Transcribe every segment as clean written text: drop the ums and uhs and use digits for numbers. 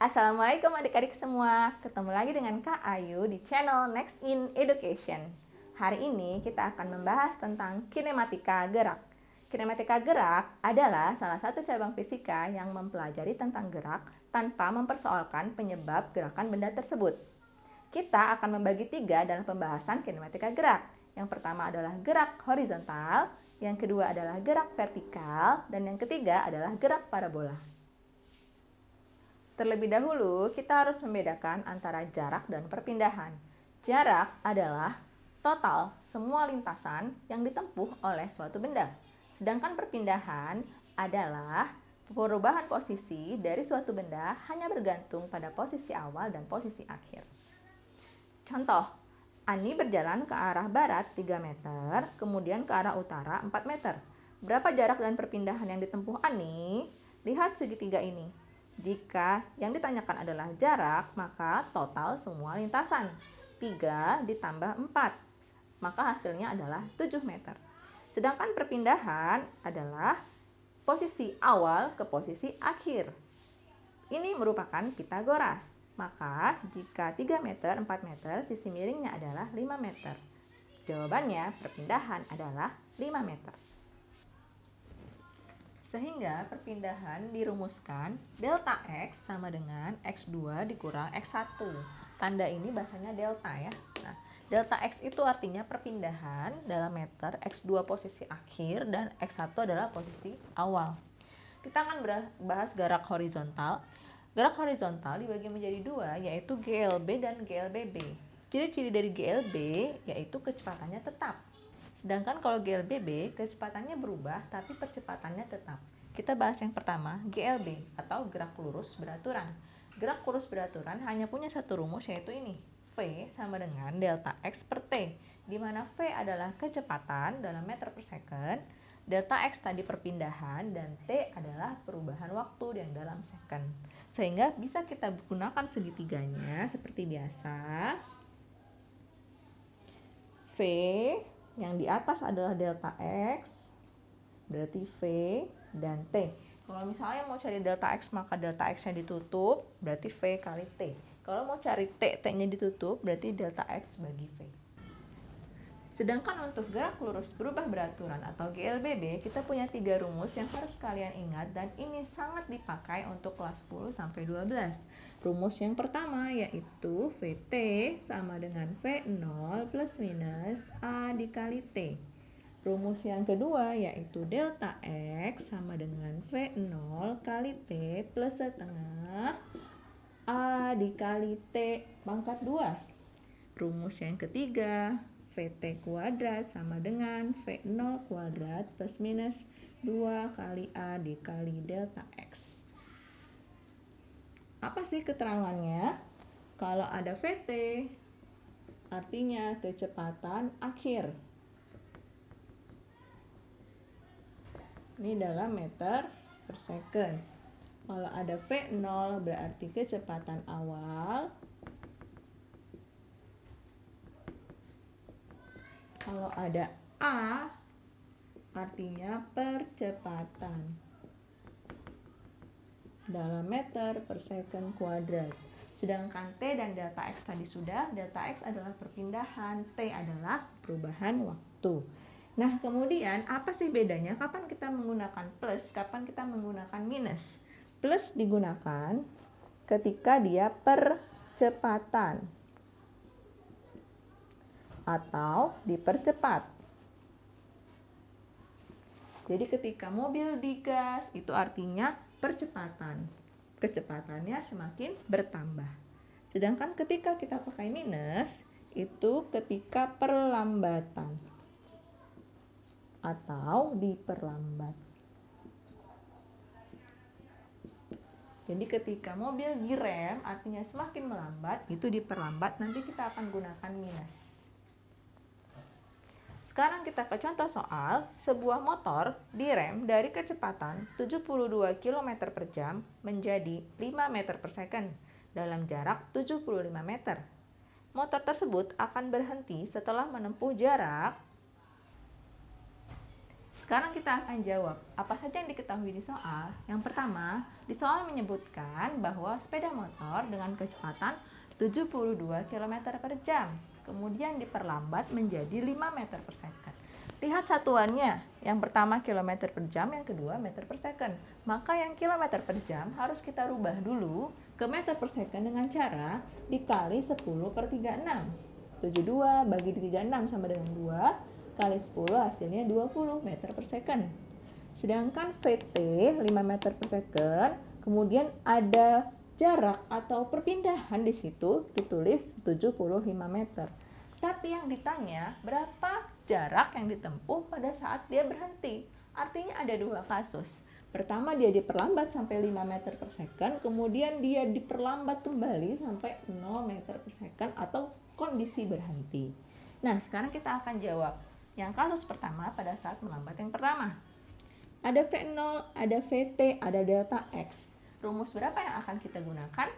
Assalamualaikum adik-adik semua, ketemu lagi dengan Kak Ayu di channel Next in Education. Hari ini kita akan membahas tentang kinematika gerak. Kinematika gerak adalah salah satu cabang fisika yang mempelajari tentang gerak tanpa mempersoalkan penyebab gerakan benda tersebut. Kita akan membagi tiga dalam pembahasan kinematika gerak. Yang pertama adalah gerak horizontal, yang kedua adalah gerak vertikal, dan yang ketiga adalah gerak parabola. Terlebih dahulu, kita harus membedakan antara jarak dan perpindahan. Jarak adalah total semua lintasan yang ditempuh oleh suatu benda. Sedangkan perpindahan adalah perubahan posisi dari suatu benda hanya bergantung pada posisi awal dan posisi akhir. Contoh, Ani berjalan ke arah barat 3 meter, kemudian ke arah utara 4 meter. Berapa jarak dan perpindahan yang ditempuh Ani? Lihat segitiga ini. Jika yang ditanyakan adalah jarak, maka total semua lintasan 3 ditambah 4, maka hasilnya adalah 7 meter. Sedangkan perpindahan adalah posisi awal ke posisi akhir. Ini merupakan Pitagoras. Maka jika 3 meter, 4 meter, sisi miringnya adalah 5 meter. Jawabannya perpindahan adalah 5 meter. Sehingga perpindahan dirumuskan delta X sama dengan X2 dikurang X1. Tanda ini bahasanya delta ya. Nah, delta X itu artinya perpindahan dalam meter, X2 posisi akhir, dan X1 adalah posisi awal. Kita akan bahas gerak horizontal. Gerak horizontal dibagi menjadi dua, yaitu GLB dan GLBB. Ciri-ciri dari GLB yaitu kecepatannya tetap. Sedangkan kalau GLBB, kecepatannya berubah tapi percepatannya tetap. Kita bahas yang pertama, GLB atau gerak lurus beraturan. Gerak lurus beraturan hanya punya satu rumus, yaitu ini. V sama dengan delta X per T, di mana V adalah kecepatan dalam meter per second, delta X tadi perpindahan, dan T adalah perubahan waktu yang dalam second. Sehingga bisa kita gunakan segitiganya seperti biasa. V yang di atas adalah delta X, berarti V dan T. Kalau misalnya mau cari delta X, maka delta X-nya ditutup, berarti V kali T. Kalau mau cari T, T-nya ditutup, berarti delta X bagi V. Sedangkan untuk gerak lurus berubah beraturan atau GLBB, kita punya 3 rumus yang harus kalian ingat, dan ini sangat dipakai untuk kelas 10 sampai 12. Rumus yang pertama yaitu VT sama dengan V0 plus minus A dikali T. Rumus yang kedua yaitu delta X sama dengan V0 kali T plus setengah A dikali T pangkat 2. Rumus yang ketiga, VT kuadrat sama dengan V0 kuadrat plus minus 2 kali A dikali delta X. Apa sih keterangannya? Kalau ada VT, artinya kecepatan akhir. Ini dalam meter per second. Kalau ada V0 berarti kecepatan awal. Kalau ada A artinya percepatan dalam meter per second kuadrat. Sedangkan T dan delta X tadi sudah, delta X adalah perpindahan, T adalah perubahan waktu. Nah, kemudian apa sih bedanya? Kapan kita menggunakan plus, kapan kita menggunakan minus? Plus digunakan ketika dia percepatan atau dipercepat. Jadi ketika mobil digas, itu artinya percepatan. Kecepatannya semakin bertambah. Sedangkan ketika kita pakai minus, itu ketika perlambatan atau diperlambat. Jadi ketika mobil direm, artinya semakin melambat, itu diperlambat, nanti kita akan gunakan minus. Sekarang kita ke contoh soal, sebuah motor direm dari kecepatan 72 km per jam menjadi 5 meter per second dalam jarak 75 meter. Motor tersebut akan berhenti setelah menempuh jarak Sekarang kita akan jawab apa saja yang diketahui di soal. Yang pertama, di soal menyebutkan bahwa sepeda motor dengan kecepatan 72 km per jam, kemudian diperlambat menjadi 5 meter per second. Lihat satuannya, yang pertama kilometer per jam, yang kedua meter per second. Maka yang kilometer per jam harus kita rubah dulu ke meter per second dengan cara dikali 10 per 36. 72 bagi 36 sama dengan 2, kali 10 hasilnya 20 meter per second. Sedangkan VT 5 meter per second, kemudian ada jarak atau perpindahan di situ ditulis 75 meter. Tapi yang ditanya berapa jarak yang ditempuh pada saat dia berhenti. Artinya ada dua kasus. Pertama dia diperlambat sampai 5 meter per second, kemudian dia diperlambat kembali sampai 0 meter per second atau kondisi berhenti. Nah, sekarang kita akan jawab yang kasus pertama pada saat melambat yang pertama. Ada V0, ada VT, ada delta X. Rumus berapa yang akan kita gunakan?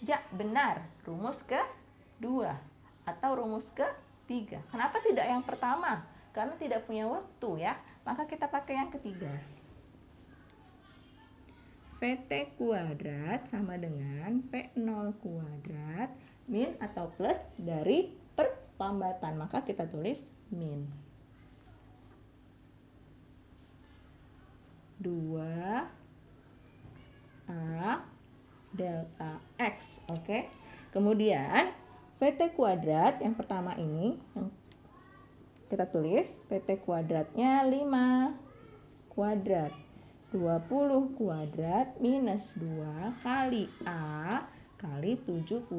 Ya, benar. Rumus ke-2 atau rumus ke-3. Kenapa tidak yang pertama? Karena tidak punya waktu ya. Maka kita pakai yang ketiga. VT kuadrat sama dengan V0 kuadrat min atau plus dari perlambatan, maka kita tulis min 2A delta X. Oke. Kemudian VT kuadrat yang pertama ini yang kita tulis VT kuadratnya 5 kuadrat 20 kuadrat minus 2 kali A kali 75.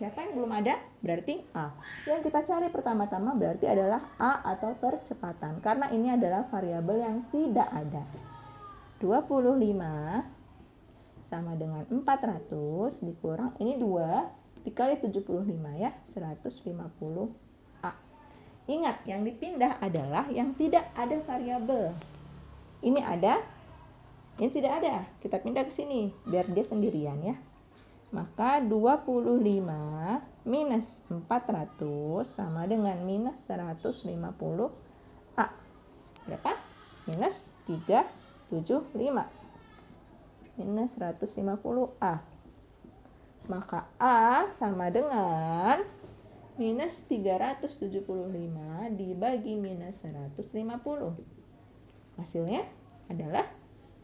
Siapa yang belum ada? Berarti A. Yang kita cari pertama-tama berarti adalah A atau percepatan. Karena ini adalah variabel yang tidak ada. 25 sama dengan 400 dikurang, ini 2 dikali 75 ya, 150 A. Ingat, yang dipindah adalah yang tidak ada variabel. Ini ada, ini tidak ada. Kita pindah ke sini biar dia sendirian ya. Maka 25 minus 400 sama dengan minus 150 A. Berapa? Minus 375. Minus 150 A. Maka A sama dengan minus 375 dibagi minus 150. Hasilnya adalah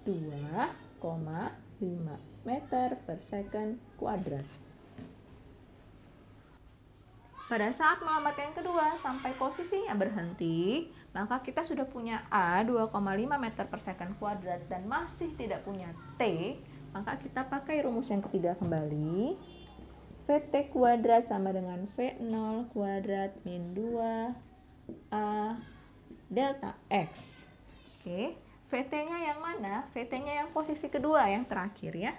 2,5 meter per second kuadrat. Pada saat melambat yang kedua sampai posisinya berhenti, maka kita sudah punya A 2,5 meter per second kuadrat dan masih tidak punya T, maka kita pakai rumus yang ketiga kembali. VT kuadrat sama dengan V0 kuadrat min 2A delta X. Oke, VT-nya yang mana? VT-nya yang posisi kedua, yang terakhir ya.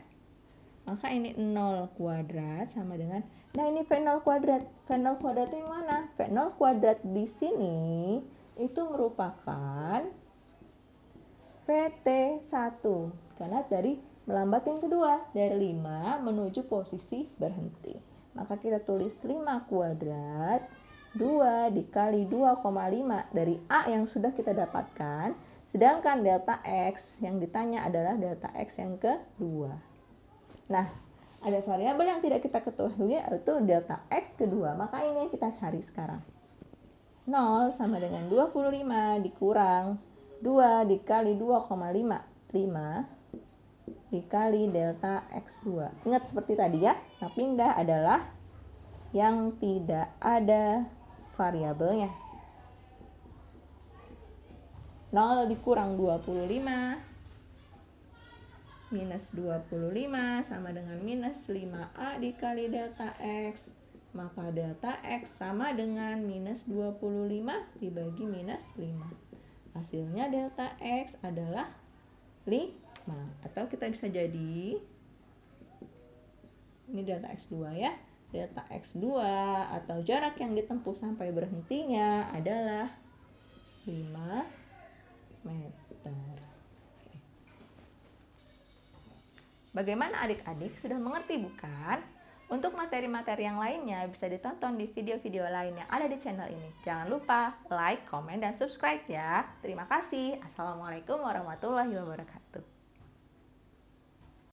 Maka ini 0 kuadrat sama dengan, nah ini V0 kuadrat. V0 kuadrat yang mana? V0 kuadrat di sini itu merupakan VT1. Karena dari melambat yang kedua, dari 5 menuju posisi berhenti. Maka kita tulis 5 kuadrat, 2 dikali 2,5 dari A yang sudah kita dapatkan. Sedangkan delta X yang ditanya adalah delta X yang kedua. Nah, ada variabel yang tidak kita ketahui yaitu delta X kedua. Maka ini yang kita cari sekarang. 0 sama dengan 25 dikurang 2 dikali 2,5. 5 dikali delta X2. Ingat seperti tadi ya, yang pindah adalah yang tidak ada variabelnya. 0 dikurang 25 minus 25 sama dengan minus 5A dikali delta X. Maka delta X sama dengan minus 25 dibagi minus 5. Hasilnya delta X adalah 5. Atau kita bisa jadi, ini delta X2 ya. Delta X2 atau jarak yang ditempuh sampai berhentinya adalah 5 meter. Bagaimana adik-adik, sudah mengerti bukan? Untuk materi-materi yang lainnya bisa ditonton di video-video lain yang ada di channel ini. Jangan lupa like, komen, dan subscribe ya. Terima kasih. Assalamualaikum warahmatullahi wabarakatuh.